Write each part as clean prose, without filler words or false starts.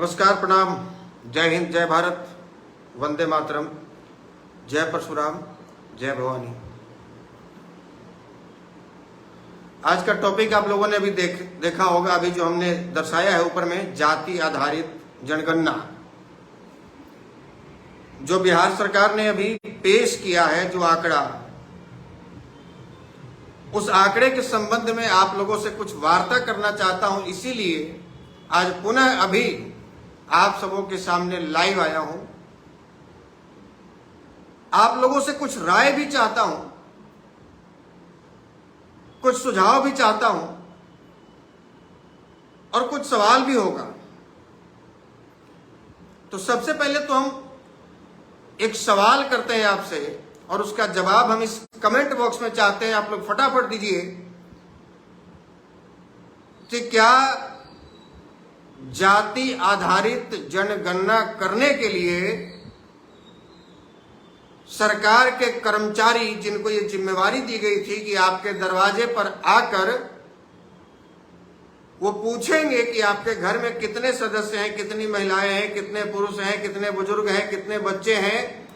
नमस्कार, प्रणाम, जय हिंद, जय भारत, वंदे मातरम, जय परशुराम, जय भवानी। आज का टॉपिक आप लोगों ने अभी देखा होगा, अभी जो हमने दर्शाया है ऊपर में, जाति आधारित जनगणना जो बिहार सरकार ने अभी पेश किया है, जो आंकड़ा, उस आंकड़े के संबंध में आप लोगों से कुछ वार्ता करना चाहता हूं। इसीलिए आज पुनः अभी आप सबों के सामने लाइव आया हूं। आप लोगों से कुछ राय भी चाहता हूं, कुछ सुझाव भी चाहता हूं और कुछ सवाल भी होगा। तो सबसे पहले तो हम एक सवाल करते हैं आपसे और उसका जवाब हम इस कमेंट बॉक्स में चाहते हैं। आप लोग फटाफट दीजिए कि क्या जाति आधारित जनगणना करने के लिए सरकार के कर्मचारी, जिनको ये जिम्मेवारी दी गई थी कि आपके दरवाजे पर आकर वो पूछेंगे कि आपके घर में कितने सदस्य हैं, कितनी महिलाएं हैं, कितने पुरुष हैं, कितने बुजुर्ग हैं, कितने बच्चे हैं,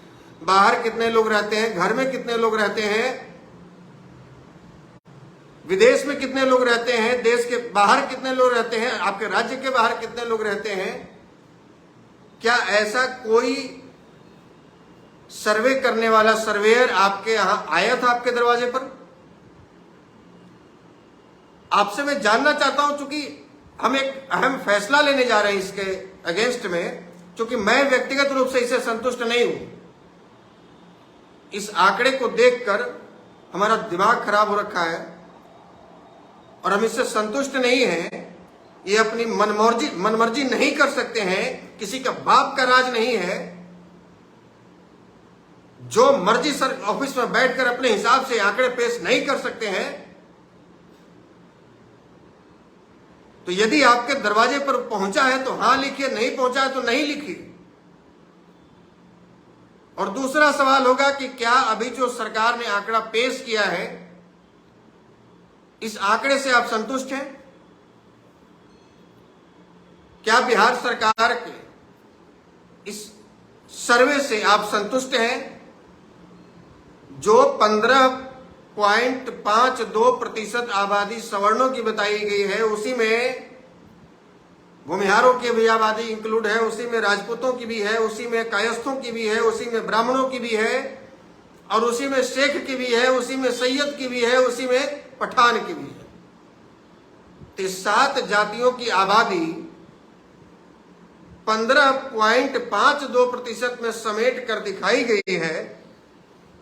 बाहर कितने लोग रहते हैं, घर में कितने लोग रहते हैं, विदेश में कितने लोग रहते हैं, देश के बाहर कितने लोग रहते हैं, आपके राज्य के बाहर कितने लोग रहते हैं। क्या ऐसा कोई सर्वे करने वाला सर्वेयर आपके यहां आया था आपके दरवाजे पर? आपसे मैं जानना चाहता हूं, चूंकि हम एक अहम फैसला लेने जा रहे हैं इसके अगेंस्ट में, क्योंकि मैं व्यक्तिगत रूप से इससे संतुष्ट नहीं हूं। इस आंकड़े को देखकर हमारा दिमाग खराब हो रखा है और हम इससे संतुष्ट नहीं हैं। ये अपनी मनमर्जी नहीं कर सकते हैं, किसी का बाप का राज नहीं है। जो मर्जी सर ऑफिस में बैठकर अपने हिसाब से आंकड़े पेश नहीं कर सकते हैं। तो यदि आपके दरवाजे पर पहुंचा है तो हां लिखिए, नहीं पहुंचा है तो नहीं लिखिए। और दूसरा सवाल होगा कि क्या अभी जो सरकार ने आंकड़ा पेश किया है, इस आंकड़े से आप संतुष्ट हैं? क्या बिहार सरकार के इस सर्वे से आप संतुष्ट हैं? जो 15.52% आबादी सवर्णों की बताई गई है, उसी में भूमिहारों की भी आबादी इंक्लूड है, उसी में राजपूतों की भी है, उसी में कायस्थों की भी है, उसी में ब्राह्मणों की भी है, और उसी में शेख की भी है, उसी में सैयद की भी है, उसी में पठान की भी है। तो 7 जातियों की आबादी 15.52% में समेट कर दिखाई गई है।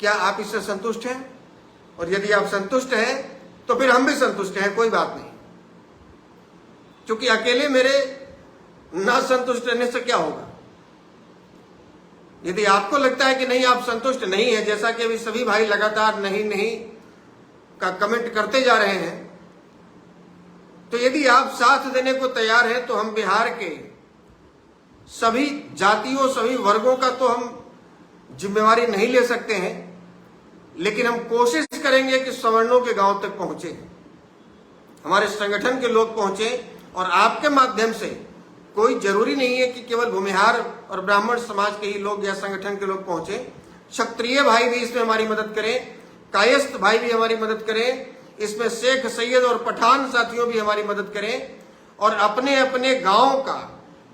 क्या आप इससे संतुष्ट हैं? और यदि आप संतुष्ट हैं तो फिर हम भी संतुष्ट हैं, कोई बात नहीं। क्योंकि अकेले मेरे ना संतुष्ट रहने से क्या होगा। यदि आपको लगता है कि नहीं, आप संतुष्ट नहीं है, जैसा कि अभी सभी भाई लगातार नहीं नहीं का कमेंट करते जा रहे हैं, तो यदि आप साथ देने को तैयार हैं तो हम बिहार के सभी जातियों, सभी वर्गों का तो हम जिम्मेवारी नहीं ले सकते हैं, लेकिन हम कोशिश करेंगे कि सवर्णों के गांव तक पहुंचे, हमारे संगठन के लोग पहुंचे। और आपके माध्यम से, कोई जरूरी नहीं है कि केवल भूमिहार और ब्राह्मण समाज के ही लोग या संगठन के लोग पहुंचे, क्षत्रिय भाई भी इसमें हमारी मदद करें, कायस्थ भाई भी हमारी मदद करें, इसमें शेख, सैयद और पठान साथियों भी हमारी मदद करें, और अपने अपने गांव का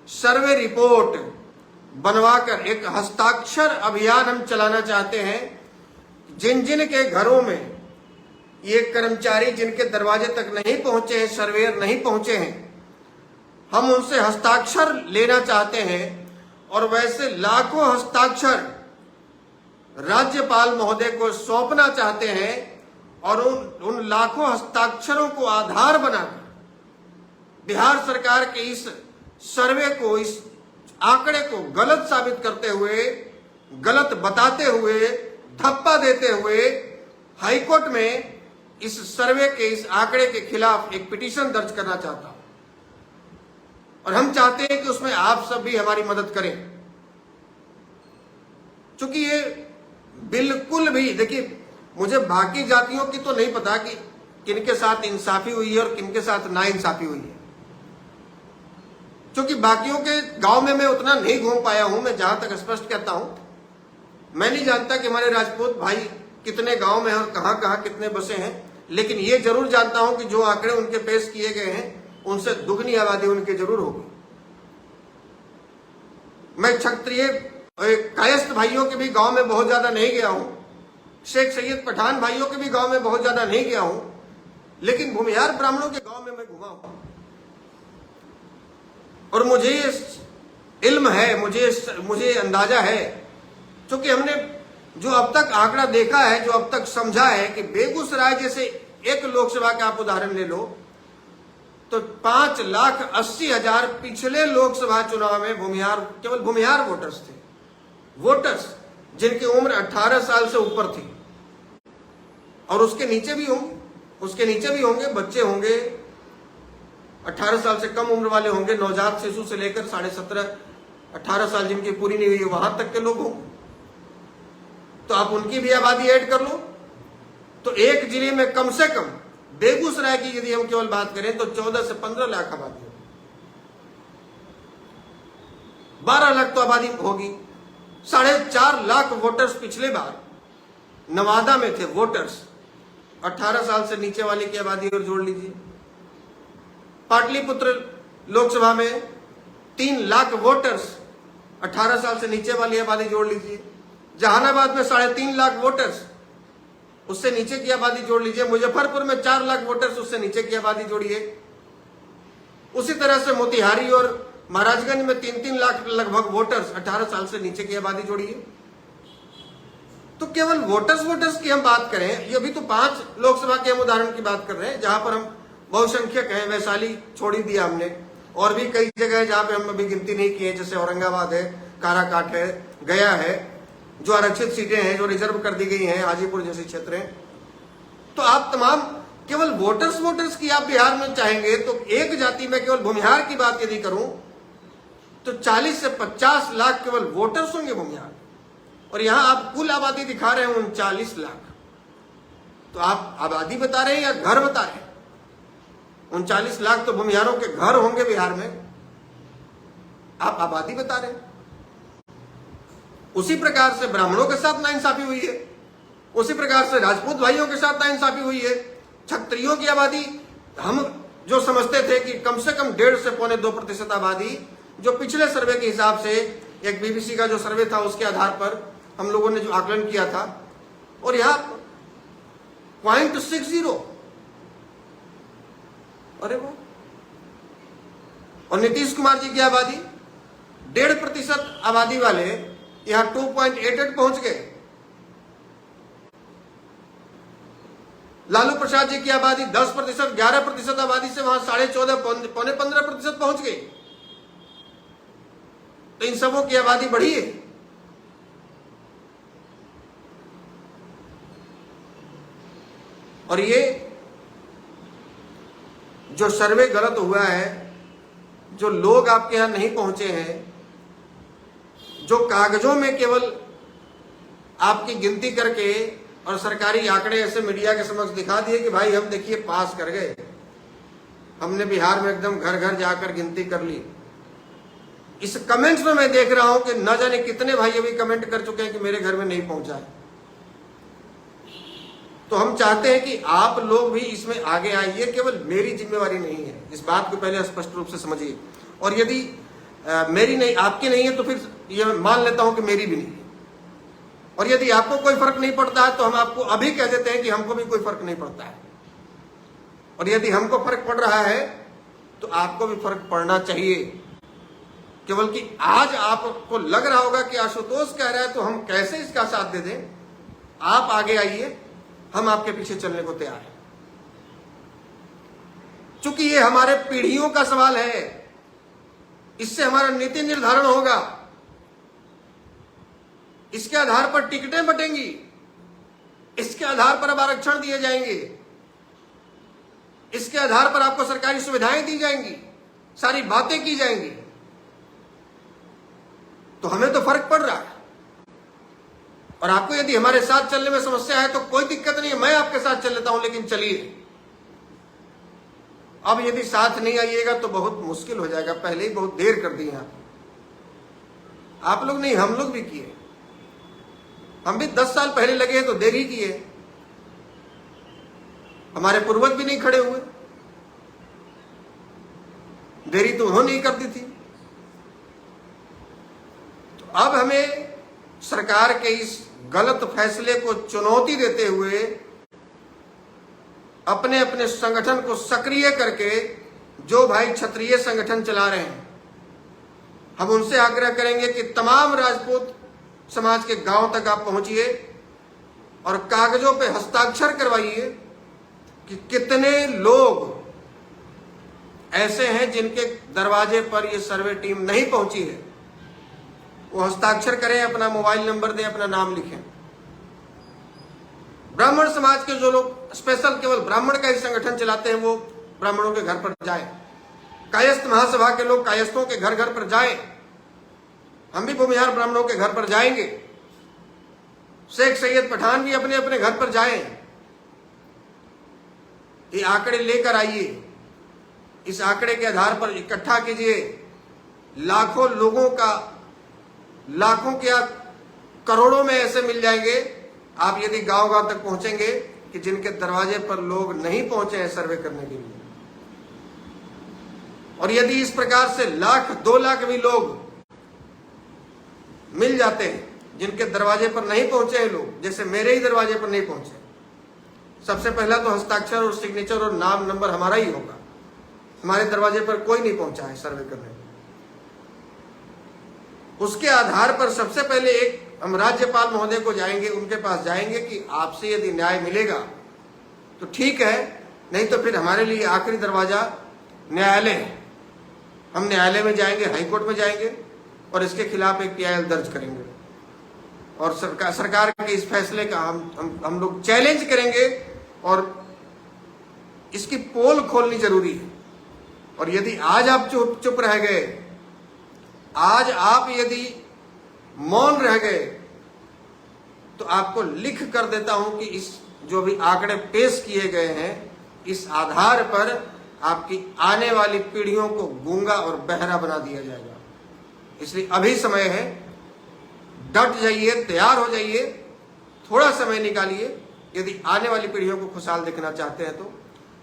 सर्वे रिपोर्ट बनवाकर एक हस्ताक्षर अभियान हम चलाना चाहते हैं। जिन जिन के घरों में ये कर्मचारी, जिनके दरवाजे तक नहीं पहुंचे हैं, सर्वेयर नहीं पहुंचे हैं, हम उनसे हस्ताक्षर लेना चाहते हैं। और वैसे लाखों हस्ताक्षर राज्यपाल महोदय को सौंपना चाहते हैं, और उन लाखों हस्ताक्षरों को आधार बनाकर बिहार सरकार के इस सर्वे को, इस आंकड़े को गलत साबित करते हुए, गलत बताते हुए, धप्पा देते हुए हाईकोर्ट में इस सर्वे के, इस आंकड़े के खिलाफ एक पिटीशन दर्ज करना चाहता हूं। और हम चाहते हैं कि उसमें आप सब भी हमारी मदद करें, क्योंकि ये बिल्कुल भी, देखिए, मुझे बाकी जातियों की तो नहीं पता कि किनके साथ इंसाफी हुई है और किनके साथ नाइंसाफी हुई है। क्योंकि बाकियों के गांव में मैं उतना नहीं घूम पाया हूं। मैं जहां तक स्पष्ट कहता हूं, मैं नहीं जानता कि हमारे राजपूत भाई कितने गांव में और कहां कहां कितने बसे हैं, लेकिन ये जरूर जानता हूं कि जो आंकड़े उनके पेश किए गए हैं उनसे दुगनी आबादी उनकी जरूर होगी। मैं क्षत्रिय कायस्थ भाइयों के भी गांव में बहुत ज्यादा नहीं गया हूं, शेख सैयद पठान भाइयों के भी गांव में बहुत ज्यादा नहीं गया हूं, लेकिन भूमिहार ब्राह्मणों के गांव में मैं घुमा हूं और मुझे इल्म है, मुझे अंदाजा है, क्योंकि हमने जो अब तक आंकड़ा देखा है, जो अब तक समझा है कि बेगूसराय जैसे एक लोकसभा का आप उदाहरण ले लो तो 5,80,000 पिछले लोकसभा चुनाव में भूमिहार, केवल भूमिहार वोटर्स थे, वोटर्स जिनकी उम्र 18 साल से ऊपर थी, और उसके नीचे भी होंगे, बच्चे होंगे, 18 साल से कम उम्र वाले होंगे, नवजात शिशु से लेकर 17.5-18 साल जिनकी पूरी नहीं हुई वहां तक के लोग होंगे। तो आप उनकी भी आबादी ऐड कर लो तो एक जिले में कम से कम बेगूसराय की यदि हम केवल बात करें तो 14 से 15 लाख आबादी होगी, 12 लाख तो आबादी होगी। 4.5 लाख वोटर्स पिछले बार नवादा में थे, वोटर्स 18 साल से नीचे वाले की आबादी और जोड़ लीजिए। पाटलिपुत्र लोकसभा में 3 लाख वोटर्स, 18 साल से नीचे वाली आबादी जोड़ लीजिए। जहानाबाद में 3.5 लाख वोटर्स, उससे नीचे की आबादी जोड़ लीजिए। मुजफ्फरपुर में 4 लाख वोटर्स, उससे नीचे की आबादी जोड़िए। उसी तरह से मोतिहारी और महाराजगंज में 3-3 लाख लगभग वोटर्स, 18 साल से नीचे की आबादी जोड़िए। तो केवल वोटर्स की हम बात करें, ये अभी तो 5 लोकसभा के हम उदाहरण की बात कर रहे हैं जहां पर हम बहुसंख्यक हैं। वैशाली छोड़ ही दिया हमने, और भी कई जगह है जहां पे हम अभी गिनती नहीं की है, जैसे औरंगाबाद है, काराकाट है, गया है, जो आरक्षित सीटें हैं, जो रिजर्व कर दी गई हैं, हाजीपुर जैसे क्षेत्र हैं। तो आप तमाम केवल वोटर्स की आप बिहार में चाहेंगे तो एक जाति में केवल भूमिहार की बात यदि करूं तो 40 से 50 लाख केवल वोटर्स होंगे भूमिहार, और यहां आप कुल आबादी दिखा रहे हैं 39 लाख। तो आप आबादी बता रहे हैं या घर बता रहे हैं? 39 लाख तो भूमिहारों के घर होंगे बिहार में, आप आबादी बता रहे हैं। उसी प्रकार से ब्राह्मणों के साथ नाइंसाफी हुई है, उसी प्रकार से राजपूत भाइयों के साथ नाइंसाफी हुई है। क्षत्रियों की आबादी हम जो समझते थे कि कम से कम 1.5 से 2.25% आबादी, जो पिछले सर्वे के हिसाब से एक बीबीसी का जो सर्वे था उसके आधार पर हम लोगों ने जो आकलन किया था, और यहां 0.60, अरे वाह। और नीतीश कुमार जी की आबादी 1.5% आबादी वाले यहां 2.88 पहुंच गए। लालू प्रसाद जी की आबादी 10%, 11% आबादी से वहां 14.5, 15% पहुंच गई। तो इन सबों की आबादी बढ़ी है। और ये जो सर्वे गलत हुआ है, जो लोग आपके यहां नहीं पहुंचे हैं, जो कागजों में केवल आपकी गिनती करके और सरकारी आंकड़े ऐसे मीडिया के समक्ष दिखा दिए कि भाई हम देखिए पास कर गए, हमने बिहार में एकदम घर घर जाकर गिनती कर ली। इस कमेंट्स में मैं देख रहा हूं कि न जाने कितने भाई अभी कमेंट कर चुके हैं कि मेरे घर में नहीं पहुंचा है। तो हम चाहते हैं कि आप लोग भी इसमें आगे आइए, केवल मेरी जिम्मेवारी नहीं है, इस बात को पहले स्पष्ट रूप से समझिए। और यदि मेरी नहीं, आपकी नहीं है तो फिर ये मान लेता हूं कि मेरी भी नहीं है। और यदि आपको कोई फर्क नहीं पड़ता है तो हम आपको अभी कह देते हैं कि हमको भी कोई फर्क नहीं पड़ता है। और यदि हमको फर्क पड़ रहा है तो आपको भी फर्क पड़ना चाहिए। केवल कि आज आपको लग रहा होगा कि आशुतोष कह रहा है तो हम कैसे इसका साथ दे दें। आप आगे आइए, हम आपके पीछे चलने को तैयार हैं। चूंकि ये हमारे पीढ़ियों का सवाल है, इससे हमारा नीति निर्धारण होगा, इसके आधार पर टिकटें बटेंगी, इसके आधार पर अब आरक्षण दिए जाएंगे, इसके आधार पर आपको सरकारी सुविधाएं दी जाएंगी, सारी बातें की जाएंगी। तो हमें तो फर्क पड़ रहा है। और आपको यदि हमारे साथ चलने में समस्या है तो कोई दिक्कत नहीं है, मैं आपके साथ चल लेता हूं, लेकिन चलिए। अब यदि साथ नहीं आइएगा तो बहुत मुश्किल हो जाएगा। पहले ही बहुत देर कर दी आप लोग नहीं, हम लोग भी किए। हम भी 10 साल पहले लगे हैं तो देर ही किए। हमारे पूर्वज भी नहीं खड़े हुए, देरी तो उन्होंने ही कर दी थी। तो अब हमें सरकार के इस गलत फैसले को चुनौती देते हुए अपने अपने संगठन को सक्रिय करके जो भाई क्षत्रिय संगठन चला रहे हैं, हम उनसे आग्रह करेंगे कि तमाम राजपूत समाज के गांव तक आप पहुंचिए और कागजों पे हस्ताक्षर करवाइए कि कितने लोग ऐसे हैं जिनके दरवाजे पर ये सर्वे टीम नहीं पहुंची है। वो हस्ताक्षर करें, अपना मोबाइल नंबर दें, अपना नाम लिखें। ब्राह्मण समाज के जो लोग स्पेशल केवल ब्राह्मण का ही संगठन चलाते हैं वो ब्राह्मणों के घर पर जाएं। कायस्थ महासभा के लोग कायस्थों के घर घर पर जाएं। हम भी भूमिहार ब्राह्मणों के घर पर जाएंगे। शेख सैयद पठान भी अपने अपने घर पर जाएं। ये आंकड़े लेकर आइए, इस आंकड़े के आधार पर इकट्ठा कीजिए। लाखों लोगों का, लाखों क्या करोड़ों में ऐसे मिल जाएंगे आप यदि गांव गांव तक पहुंचेंगे कि जिनके दरवाजे पर लोग नहीं पहुंचे हैं सर्वे करने के लिए। और यदि इस प्रकार से 1,00,000 2 लाख भी लोग मिल जाते हैं जिनके दरवाजे पर नहीं पहुंचे हैं लोग, जैसे मेरे ही दरवाजे पर नहीं पहुंचे, सबसे पहला तो हस्ताक्षर और सिग्नेचर और नाम नंबर हमारा ही होगा। हमारे दरवाजे पर कोई नहीं पहुंचा है सर्वे करने। उसके आधार पर सबसे पहले एक हम राज्यपाल महोदय को जाएंगे, उनके पास जाएंगे कि आपसे यदि न्याय मिलेगा तो ठीक है, नहीं तो फिर हमारे लिए आखिरी दरवाजा न्यायालय है। हम न्यायालय में जाएंगे, हाईकोर्ट में जाएंगे और इसके खिलाफ एक PIL दर्ज करेंगे और सरकार के इस फैसले का हम लोग चैलेंज करेंगे और इसकी पोल खोलनी जरूरी है। और यदि आज आप चुप रह गए, आज आप यदि मौन रह गए, तो आपको लिख कर देता हूं कि इस जो भी आंकड़े पेश किए गए हैं, इस आधार पर आपकी आने वाली पीढ़ियों को गूंगा और बहरा बना दिया जाएगा। इसलिए अभी समय है, डट जाइए, तैयार हो जाइए, थोड़ा समय निकालिए यदि आने वाली पीढ़ियों को खुशहाल देखना चाहते हैं तो।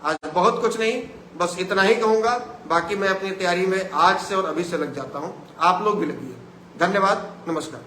आज बहुत कुछ नहीं, बस इतना ही कहूंगा। बाकी मैं अपनी तैयारी में आज से और अभी से लग जाता हूं, आप लोग भी लगिए। धन्यवाद, नमस्कार।